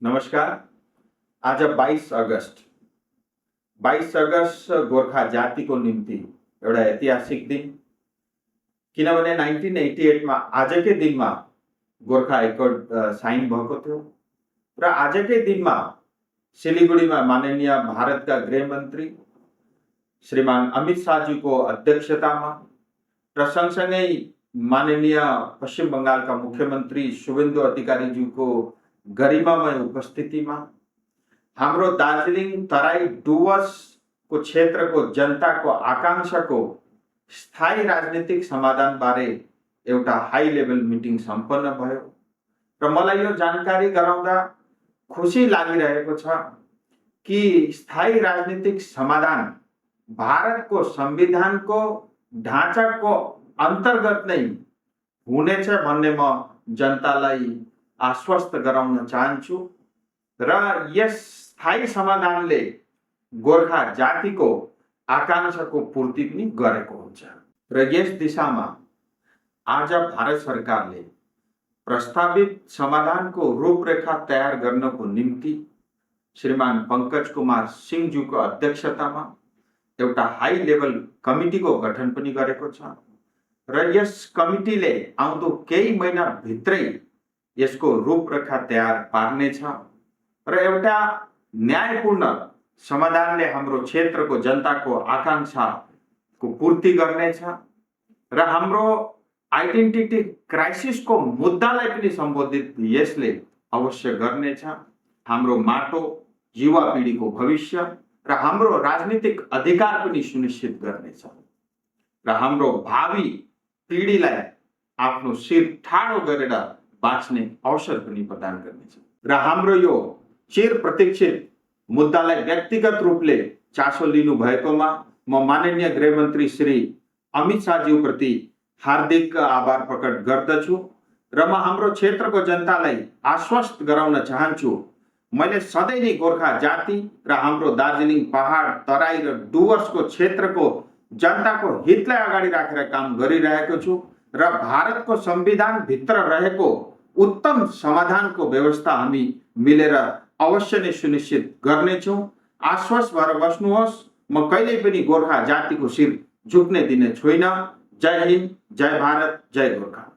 नमस्कार। आज 22 अगस्त गोर्खा जातिको निम्ति एउटा ऐतिहासिक दिन, किनभने 1988 मा आजकै दिनमा गोर्खा एकॉर्ड साइन भएको थियो र आजकै दिनमा सिलिगुडीमा माननीय भारतका गृहमन्त्री श्रीमान अमित शाहजीको अध्यक्षतामा र सँगसँगै माननीय पश्चिम बङ्गालका मुख्यमन्त्री शुभेन्दु अधिकारीज्यूको गरिमामय उपस्थितिमा हाम्रो दार्जिलिङ तराई डुवर्सको क्षेत्रको जनताको आकांक्षाको स्थायी राजनीतिक समाधान बारे एउटा हाई लेभल मिटिङ सम्पन्न भयो र मलाई यो जानकारी गराउँदा खुसी लागिरहेको छ कि स्थायी राजनीतिक समाधान भारतको संविधानको ढाँचाको अन्तर्गत नै हुनेछ भन्ने म जनतालाई आश्वस्त गराउन चाहन्छु र यस स्थायी समाधानले गोर्खा जातिको आकांक्षाको पूर्ति पनि गरेको हुन्छ र यस दिशामा आज भारत सरकारले प्रस्तावित समाधानको रूपरेखा तयार गर्नको निम्ति श्रीमान पंकज कुमार सिंहज्यूको अध्यक्षतामा एउटा हाई लेभल कमिटीको गठन पनि गरेको छ र यस कमिटीले आउँदो केही महिना भित्रै यसको रूपरेखा तयार पार्नेछ र एउटा न्यायपूर्ण समाधानले हाम्रो क्षेत्रको जनताको आकांक्षाको पूर्ति गर्नेछ र हाम्रो आइडेन्टिटी क्राइसिसको मुद्दालाई पनि सम्बोधित यसले अवश्य गर्नेछ। हाम्रो माटो युवा पिँढीको भविष्य र हाम्रो राजनीतिक अधिकार पनि सुनिश्चित गर्नेछ र हाम्रो भावी पिँढीलाई आफ्नो शिर ठाडो गरेर बाँच्ने अवसर पनि प्रदान गर्नेछ र हाम्रो यो चिर प्रतीक्षित मुद्दालाई व्यक्तिगत रूपले चासो लिनु भएकोमा म माननीय गृहमन्त्री श्री अमित शाहज्यू प्रति हार्दिक आभार प्रकट गर्दछु र म हाम्रो क्षेत्रको जनतालाई आश्वस्त गराउन चाहन्छु। मैले सधैँ नै गोर्खा जाति र हाम्रो दार्जिलिङ पहाड तराई र डुवर्सको क्षेत्रको जनताको हितलाई अगाडि राखेर काम गरिरहेको छु र भारतको संविधान भित्र रहेको उत्तम समाधानको व्यवस्था हामी मिलेर अवश्य नै सुनिश्चित गर्नेछौँ। आश्वस्त भएर बस्नुहोस्, म कहिल्यै पनि गोर्खा जातिको शिर झुक्ने दिने छुइन। जय हिन्द, जय भारत, जय गोर्खा।